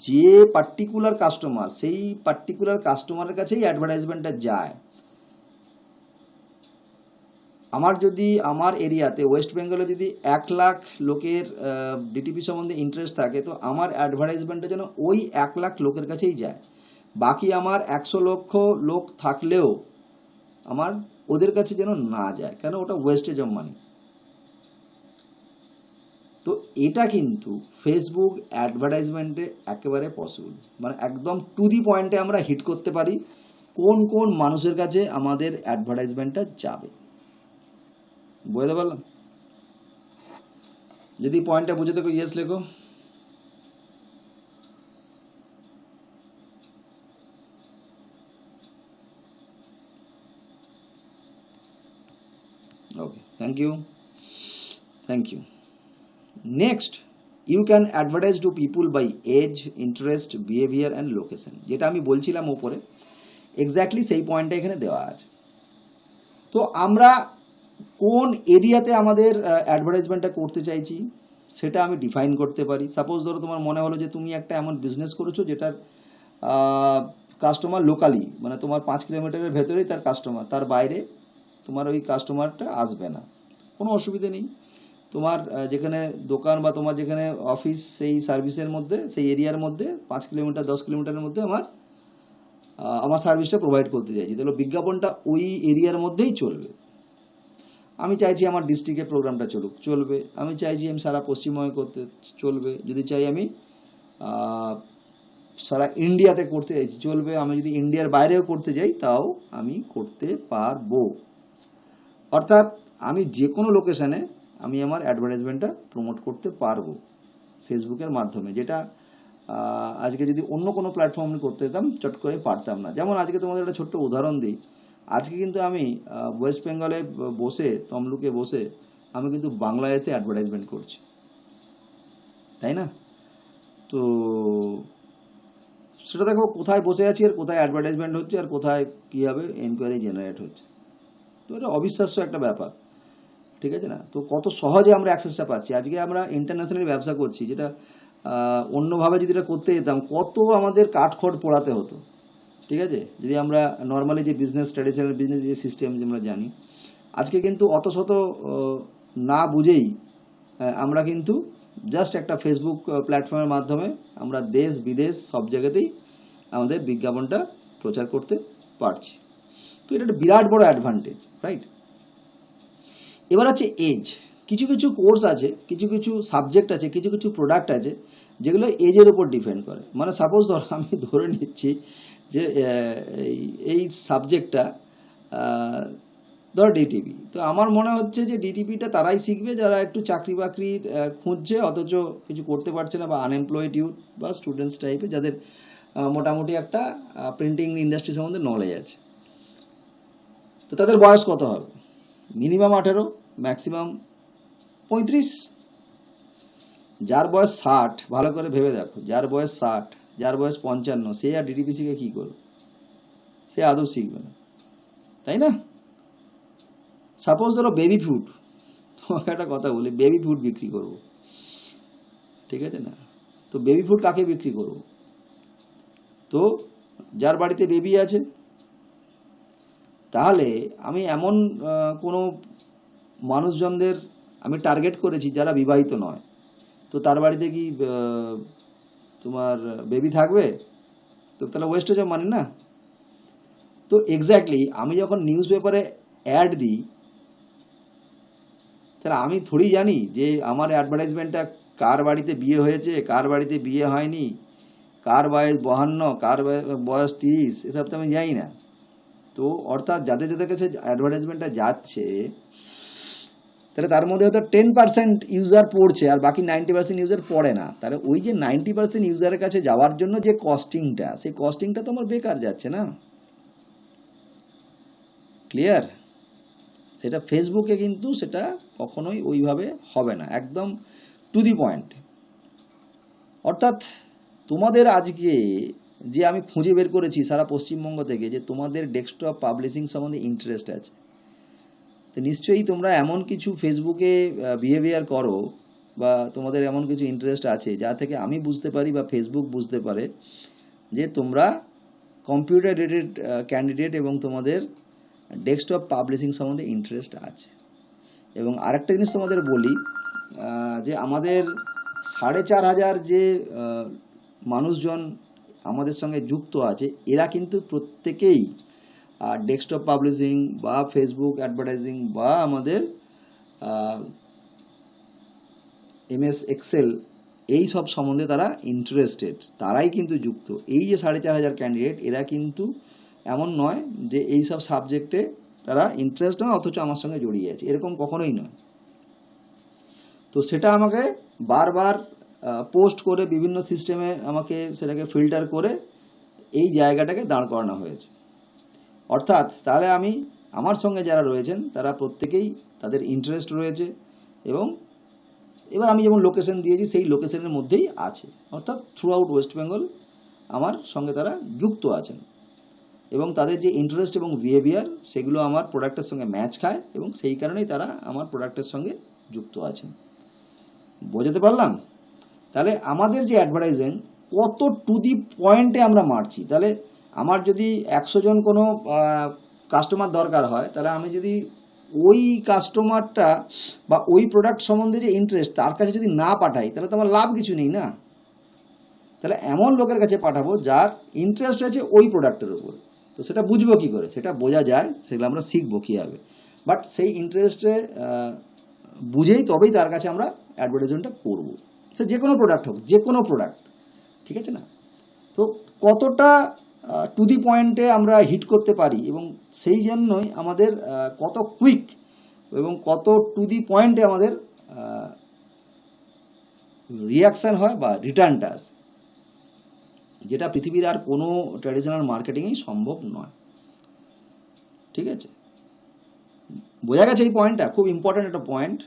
যে পার্টিকুলার কাস্টমার, সেই পার্টিকুলার কাস্টমারের কাছেই অ্যাডভার্টাইজমেন্টটা যায়। আমার যদি আমার এরিয়াতে, ওয়েস্ট বেঙ্গলে যদি 1 লাখ লোকের ডিটিপি সম্বন্ধে ইন্টারেস্ট থাকে, তো আমার অ্যাডভার্টাইজমেন্টটা যেন ওই 1 লাখ লোকের কাছেই যায়। বাকি আমার 100 লক্ষ লোক থাকলেও আমার ওদের কাছে যেন না যায়, কেন? ওটা ওয়েস্টেজ অফ মানি। তো এটা কিন্তু ফেসবুক অ্যাডভার্টাইজমেন্টে একেবারে পসিবল। মানে একদম টু দি পয়েন্টে আমরা হিট করতে পারি কোন কোন মানুষের কাছে আমাদের অ্যাডভার্টাইজমেন্টটা যাবে। বুঝতে পারলাম? যদি পয়েন্টটা বুঝে থাকো ইয়েস লেখো। Okay, thank you. Next, you can advertise to people by age, interest, behaviour and location. যেটা আমি বলছিলাম ওপরে, এক্স্যাক্টলি সেই পয়েন্টটা এখানে দেওয়া আছে। তো আমরা কোন এরিয়াতে আমাদের অ্যাডভার্টাইজমেন্টটা করতে চাইছি সেটা আমি ডিফাইন করতে পারি। সাপোজ ধরো তোমার মনে হলো যে তুমি একটা এমন বিজনেস করেছো যেটার কাস্টমার লোকালি, মানে তোমার 5 কিলোমিটারের ভেতরেই তার কাস্টমার, তার বাইরে তোমার ওই কাস্টমারটা আসবে না, কোনো অসুবিধে নেই। তো তোমার যেখানে দোকান বা তোমার যেখানে অফিস, সেই সার্ভিসের মধ্যে, সেই এরিয়ার মধ্যে 5 কিলোমিটার 10 কিলোমিটারের মধ্যে আমার সার্ভিসটা প্রোভাইড করতে চাইছি, তাহলে বিজ্ঞাপনটা ওই এরিয়ার মধ্যেই চলবে। আমি চাইছি আমার ডিস্ট্রিক্টে প্রোগ্রামটা চলবে। আমি চাইছি আমি সারা পশ্চিমবঙ্গে করতে চলবে। যদি চাই আমি সারা ইন্ডিয়াতে করতে চাইছি চলবে। আমি যদি ইন্ডিয়ার বাইরেও করতে যাই তাও আমি করতে পারবো। অর্থাৎ আমি যে কোনো লোকেশানে আমি আমার অ্যাডভার্টাইজমেন্টটা প্রমোট করতে পারবো ফেসবুকের মাধ্যমে, যেটা আজকে যদি অন্য কোনো প্ল্যাটফর্ম আমি করতে যেতাম চট করে পারতাম না। যেমন আজকে তোমাদের একটা ছোট্ট উদাহরণ দিই, আজকে কিন্তু আমি ওয়েস্ট বেঙ্গলে বসে, তমলুকে বসে আমি কিন্তু বাংলায় এসে অ্যাডভার্টাইজমেন্ট করছি, তাই না? তো সেটা দেখো কোথায় বসে আছি আর কোথায় অ্যাডভার্টাইজমেন্ট হচ্ছে আর কোথায় কীভাবে এনকোয়ারি জেনারেট হচ্ছে। তো এটা অবিশ্বাস্য একটা ব্যাপার, ঠিক আছে না? তো কত সহজে আমরা অ্যাক্সেসটা পাচ্ছি। আজকে আমরা ইন্টারন্যাশনালি ব্যবসা করছি, যেটা অন্যভাবে যদি এটা করতে যেতাম কত আমাদের কাঠখড় পোড়াতে হতো, ঠিক আছে? যদি আমরা নর্মালি যে বিজনেস, ট্র্যাডিশনাল বিজনেস যে সিস্টেম আমরা জানি, আজকে কিন্তু অত শত না বুঝেই আমরা কিন্তু জাস্ট একটা ফেসবুক প্ল্যাটফর্মের মাধ্যমে আমরা দেশ বিদেশ সব জায়গাতেই আমাদের বিজ্ঞাপনটা প্রচার করতে পারছি। তো এটা একটা বিরাট বড় অ্যাডভান্টেজ, রাইট? এবার আছে এজ। কিছু কিছু কোর্স আছে, কিছু কিছু সাবজেক্ট আছে, কিছু কিছু প্রোডাক্ট আছে যেগুলো এজের উপর ডিপেন্ড করে। মানে সাপোজ ধরো আমি ধরে নিচ্ছি যে এই সাবজেক্টটা ধর ডিটিপি, তো আমার মনে হচ্ছে যে ডিটিপিটা তারাই শিখবে যারা একটু চাকরি বাকরি খুঁজছে অথচ কিছু করতে পারছে না, বা আনএমপ্লয়েড ইউথ বা স্টুডেন্টস টাইপের যাদের মোটামুটি একটা প্রিন্টিং ইন্ডাস্ট্রি সম্বন্ধে নলেজ আছে। তো তাদের বয়স কত হবে? Minimum 18, maximum 35। যার বয়স 60, ভালো করে ভেবে দেখো, যার বয়স 60, যার বয়স 55, সে আর ডিটিপি শিখে কী করবে? সে আদৌ শিখবে না, তাই না? সাপোজ ধরো বেবি ফুড, তোমাকে একটা কথা বলি, বেবি ফুড বিক্রি করব, ঠিক আছে না? তো বেবি ফুড কাকে বিক্রি করব? তো যার বাড়িতে বেবি আছে। তাহলে আমি এমন কোনো মানুষজনদের আমি টার্গেট করেছি যারা বিবাহিত নয়, তো তার বাড়িতে কি তোমার বেবি থাকবে? তো তাহলে ওয়েস্ট হয়ে যাবে মানে না? তো এক্স্যাক্টলি আমি যখন নিউজ পেপারে অ্যাড দিই, তাহলে আমি থোড়ি জানি যে আমার অ্যাডভার্টাইজমেন্টটা কার বাড়িতে বিয়ে হয়েছে, কার বাড়িতে বিয়ে হয়নি, কার বয়স 52, কার বয়স 30, এসব তো আমি জানি না। তো অর্থাৎ যাদের যাদের কাছে অ্যাডভার্টাইজমেন্টটা যাচ্ছে, তাহলে তার মধ্যে হয়তো 10% ইউজার পড়ছে আর বাকি 90% ইউজার পড়ে না। তাহলে ওই যে 90% ইউজারের কাছে যাওয়ার জন্য যে কস্টিংটা, সেই কস্টিংটা তো আমার বেকার যাচ্ছে না। ক্লিয়ার? সেটা ফেসবুকে কিন্তু সেটা কখনোই ওইভাবে হবে না, একদম টু দি পয়েন্ট। অর্থাৎ তোমাদের আজকে যে আমি খুঁজে বের করেছি সারা পশ্চিমবঙ্গ থেকে যে তোমাদের ডেস্কটপ পাবলিশিং সম্বন্ধে ইন্টারেস্ট আছে, তো নিশ্চয়ই তোমরা এমন কিছু ফেসবুকে বিহেভিয়ার করো বা তোমাদের এমন কিছু ইন্টারেস্ট আছে যা থেকে আমি বুঝতে পারি বা ফেসবুক বুঝতে পারে যে তোমরা কম্পিউটার রিলেটেড ক্যান্ডিডেট এবং তোমাদের ডেস্কটপ পাবলিশিং সম্বন্ধে ইন্টারেস্ট আছে। এবং আরেকটা জিনিস তোমাদের বলি, যে আমাদের 4500 যে মানুষজন আমাদের সঙ্গে যুক্ত আছে, এরা কিন্তু প্রত্যেকেই ডেস্কটপ পাবলিশিং বা ফেসবুক অ্যাডভার্টাইজিং বা আমাদের MS এক্সেল এই সব সম্বন্ধে তারা ইন্টারেস্টেড, তারাই কিন্তু যুক্ত। এই যে 4500 ক্যান্ডিডেট, এরা কিন্তু এমন নয় যে এই সব সাবজেক্টে তারা ইন্টারেস্ট নয় অথচ আমার সঙ্গে জড়িয়ে আছে, এরকম কখনোই নয়। তো সেটা আমাকে বারবার পোস্ট করে বিভিন্ন সিস্টেমে আমাকে সেটাকে ফিল্টার করে এই জায়গাটাকে দাঁড় করানো হয়েছে। অর্থাৎ তাহলে আমি আমার সঙ্গে যারা রয়েছেন তারা প্রত্যেকেই তাদের ইন্টারেস্ট রয়েছে, এবং এবার আমি যেমন লোকেশন দিয়েছি সেই লোকেশনের মধ্যেই আছে, অর্থাৎ থ্রু আউট ওয়েস্ট বেঙ্গল আমার সঙ্গে তারা যুক্ত আছেন, এবং তাদের যে ইন্টারেস্ট এবং বিহেভিয়ার সেগুলো আমার প্রোডাক্টের সঙ্গে ম্যাচ খায়, এবং সেই কারণেই তারা আমার প্রোডাক্টের সঙ্গে যুক্ত আছেন। বোঝাতে পারলাম? তাহলে আমাদের যে অ্যাডভার্টাইজিং কত টু দি পয়েন্টে আমরা মারছি। তাহলে আমার যদি 100 জন কোনো কাস্টমার দরকার হয়, তাহলে আমি যদি ওই কাস্টমারটা বা ওই প্রোডাক্ট সম্বন্ধে যে ইন্টারেস্ট তার কাছে যদি না পাঠাই তাহলে তো আমার লাভ কিছু নেই না। তাহলে এমন লোকের কাছে পাঠাবো যার ইন্টারেস্ট আছে ওই প্রোডাক্টের উপর। তো সেটা বুঝবো কী করে? সেটা বোঝা যায়, সেগুলো আমরা শিখবো কীভাবে। বাট সেই ইন্টারেস্টে বুঝেই তবেই তার কাছে আমরা অ্যাডভার্টাইজমেন্টটা করবো, সে যে কোনো প্রোডাক্ট হোক, যে কোনো প্রোডাক্ট, ঠিক আছে না? তো কতটা টু দি পয়েন্টে আমরা হিট করতে পারি এবং সেই জন্যই আমাদের কত কুইক এবং কত টু দি পয়েন্টে আমাদের রিয়াকশান হয় বা রিটার্নটা আসে, যেটা পৃথিবীর আর কোনো ট্র্যাডিশনাল মার্কেটিংয়েই সম্ভব নয়। ঠিক আছে, বোঝা গেছে এই পয়েন্টটা? খুব ইম্পর্ট্যান্ট একটা পয়েন্ট,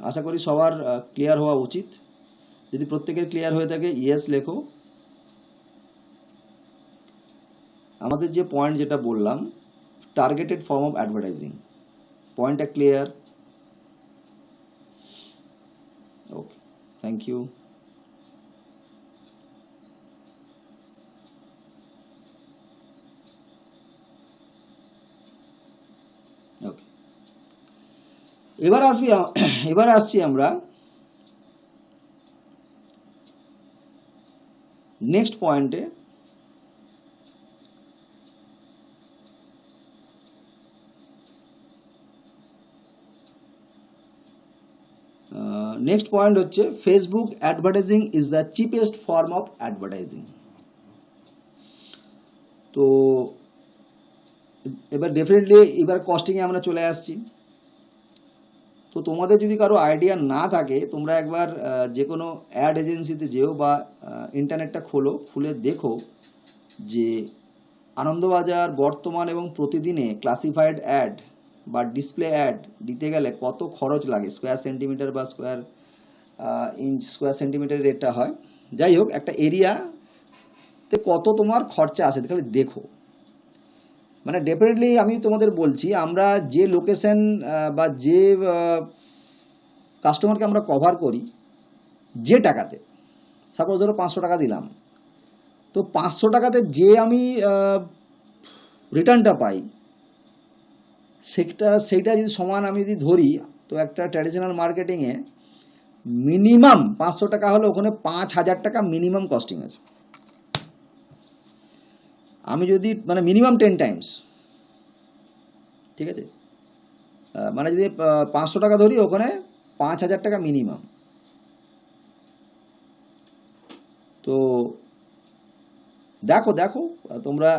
আশা করি সবার ক্লিয়ার হওয়া উচিত। যদি প্রত্যেকের ক্লিয়ার হয়ে থাকে ইয়েস লেখো। আমাদের যে পয়েন্ট যেটা বললাম, টার্গেটেড ফর্ম অফ অ্যাডভার্টাইজিং, পয়েন্টটা clear? Okay, thank you. Okay, এবার আসছি আমরা নেক্সট পয়েন্টে। নেক্সট পয়েন্ট হচ্ছে Facebook advertising is the cheapest form of advertising. তো এবার ডেফিনেটলি এবার কস্টিংয়ে আমরা চলে আসছি। তো তোমাদের যদি কারো আইডিয়া না থাকে তোমরা একবার যে কোনো অ্যাড এজেন্সিতে যেও বা ইন্টারনেটটা খোলো, খুলে দেখো যে আনন্দবাজার বর্তমান এবং প্রতিদিনে ক্লাসিফাইড অ্যাড বা ডিসপ্লে অ্যাড দিতে গেলে কত খরচ লাগে, স্কোয়ার সেন্টিমিটার বা স্কোয়ার ইঞ্চ, স্কোয়ার সেন্টিমিটার রেটটা হয়। যাই হোক, একটা এরিয়াতে কত তোমার খরচা আসে খালি দেখো। মানে ডেফিনেটলি আমি তোমাদের বলছি, আমরা যে লোকেশন বা যে কাস্টমারকে আমরা কভার করি যে টাকাতে, সাপোজ ধরো 500 টাকা দিলাম, তো 500 টাকাতে যে আমি রিটার্নটা পাই সেইটা যদি সমান আমি যদি ধরি, তো একটা ট্র্যাডিশনাল মার্কেটিংয়ে মিনিমাম 500 টাকা হলে ওখানে 5000 টাকা মিনিমাম কস্টিং আছে। আমি যদি মানে মিনিমাম 10 টাইমস, ঠিক আছে, মানে যদি 500 টাকা ধরি ওখানে 5000 টাকা মিনিমাম। তো দেখো তোমরা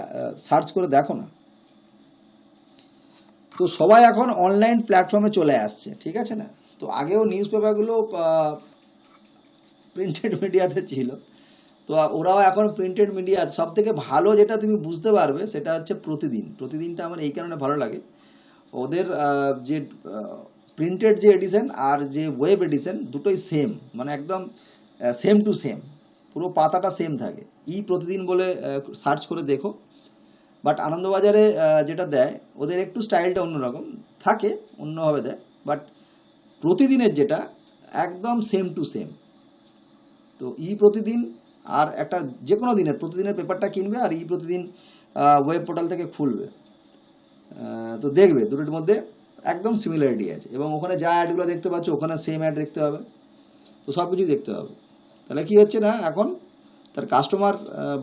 সার্চ করে দেখো না। তো সবাই এখন অনলাইন প্ল্যাটফর্মে চলে আসছে, ঠিক আছে না? তো আগেও নিউজ পেপারগুলো প্রিন্টেড মিডিয়াতে ছিল, তো ওরাও এখন প্রিন্টেড মিডিয়া। সব থেকে ভালো যেটা তুমি বুঝতে পারবে সেটা হচ্ছে প্রতিদিনটা আমার এই কারণে ভালো লাগে, ওদের যে প্রিন্টেড যে এডিশন আর যে ওয়েব এডিশন দুটোই সেম, মানে একদম সেম টু সেম, পুরো পাতাটা সেম থাকে। প্রতিদিন বলে সার্চ করে দেখো। বাট আনন্দবাজারে যেটা দেয় ওদের একটু স্টাইলটা অন্যরকম থাকে, অন্যভাবে দেয়, বাট প্রতিদিনের যেটা একদম সেম টু সেম। তো প্রতিদিন আর একটা যে কোনো দিনের প্রতিদিনের পেপারটা কিনবে আর প্রতিদিন ওয়েব পোর্টাল থেকে খুলবে, তো দেখবে দুটোর মধ্যে একদম সিমিলারিটি আছে এবং ওখানে যা অ্যাডগুলো দেখতে পাচ্ছ ওখানে সেম অ্যাড দেখতে পাবে। তো সব কিছুই দেখতে পাবে। তাহলে কি হচ্ছে না, এখন তার কাস্টমার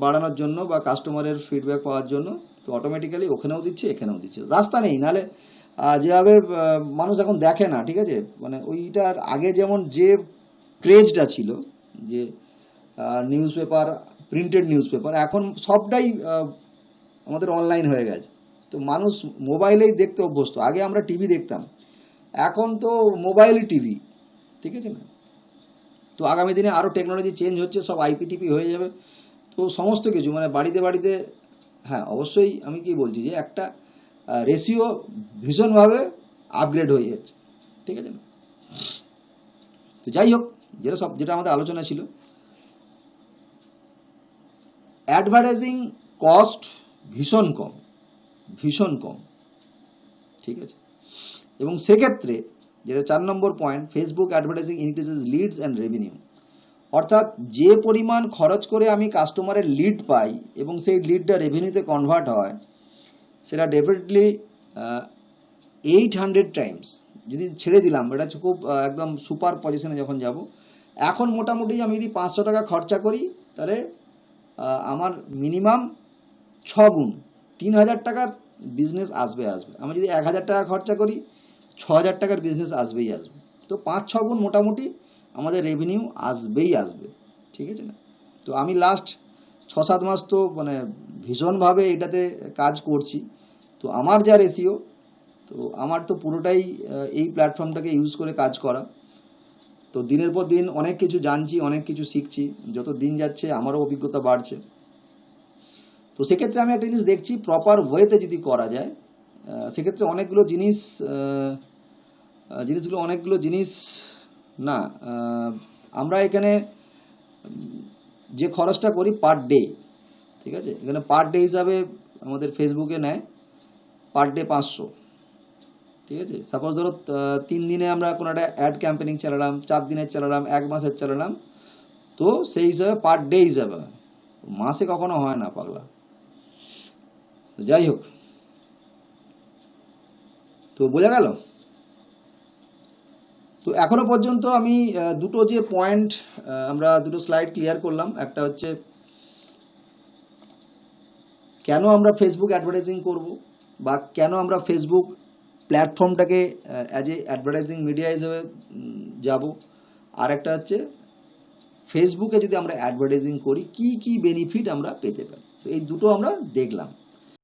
বাড়ানোর জন্য বা কাস্টমারের ফিডব্যাক পাওয়ার জন্য তো অটোমেটিক্যালি ওখানেও দিচ্ছে এখানেও দিচ্ছে, রাস্তা নেই। নাহলে যেভাবে মানুষ এখন দেখে না, ঠিক আছে, মানে ওইটার আগে যেমন যে ক্রেজটা ছিল যে news paper, printed news paper, এখন সবটাই আমাদের অনলাইন হয়ে গেছে। তো মানুষ মোবাইলেই দেখতে অভ্যস্ত। আগে আমরা টিভি দেখতাম, এখন তো মোবাইলই টিভি, ঠিক আছে না? তো আগামী দিনে আরও টেকনোলজি চেঞ্জ হচ্ছে, সব আইপিটিপি হয়ে যাবে। তো সমস্ত কিছু মানে বাড়িতে হ্যাঁ অবশ্যই আমি কি বলছি যে একটা রেশিও ভীষণভাবে আপগ্রেড হয়ে যাচ্ছে, ঠিক আছে না? তো যাই হোক, যেটা আমাদের আলোচনা ছিল, অ্যাডভার্টাইজিং কস্ট ভীষণ কম, ঠিক আছে। এবং সেক্ষেত্রে যেটা 4 নম্বর point, Facebook advertising increases leads and revenue. অর্থাৎ যে পরিমাণ খরচ করে আমি কাস্টমারের লিড পাই এবং সেই লিডটা রেভিনিউতে কনভার্ট হয়, সেটা ডেফিনেটলি 800 টাইমস যদি ছেড়ে দিলাম, এটা হচ্ছে খুব একদম সুপার পজিশনে যখন যাব, এখন মোটামুটি আমি যদি 500 টাকা খরচা করি, তাহলে আমার মিনিমাম 6 গুণ 3000 টাকার বিজনেস আসবে। আমি যদি 1000 টাকা খরচা করি, 6000 টাকার বিজনেস আসবেই আসবে। তো 5-6 গুণ মোটামুটি আমাদের রেভিনিউ আসবে, ঠিক আছে না? তো আমি লাস্ট 6-7 মাস তো মানে ভীষণভাবে এটাতে কাজ করছি। তো আমার যা রেশিও, তো আমার তো পুরোটাই এই প্ল্যাটফর্মটাকে ইউজ করে কাজ করা। তো দিনের পর দিন অনেক কিছু জানছি, অনেক কিছু শিখছি, যত দিন যাচ্ছে আমারও অভিজ্ঞতা বাড়ছে। তো সেক্ষেত্রে আমি একটা জিনিস দেখছি, প্রপার ওয়েতে যদি করা যায়, সেক্ষেত্রে অনেকগুলো জিনিস না, আমরা এখানে যে খরচটা করি পার ডে, ঠিক আছে, এখানে পার ডে হিসাবে আমাদের ফেসবুকে নেয় পার ডে 500, ঠিক আছে। সাপোজ ধরো 3 দিনে আমরা কোনো একটা অ্যাড ক্যাম্পেনিং চালালাম, 4 দিনের চালালাম, 1 মাসের চালালাম, তো সেই হিসাবে পার ডে হিসাবে, মাসে কখনো হয় না পাগলা। তো যাই হোক, তো বোঝা গেল। তো এখনো পর্যন্ত আমি দুটো যে পয়েন্ট, আমরা দুটো স্লাইড ক্লিয়ার করলাম। একটা হচ্ছে কেন আমরা ফেসবুক অ্যাডভার্টাইজিং করব, বা কেন আমরা ফেসবুক প্ল্যাটফর্মটাকে অ্যাজ এ অ্যাডভার্টাইজিং মিডিয়া হিসেবে যাব। আর একটা হচ্ছে ফেসবুকে যদি আমরা অ্যাডভার্টাইজিং করি কি কি বেনিফিট আমরা পেতে পারি। তো এই দুটো আমরা দেখলাম।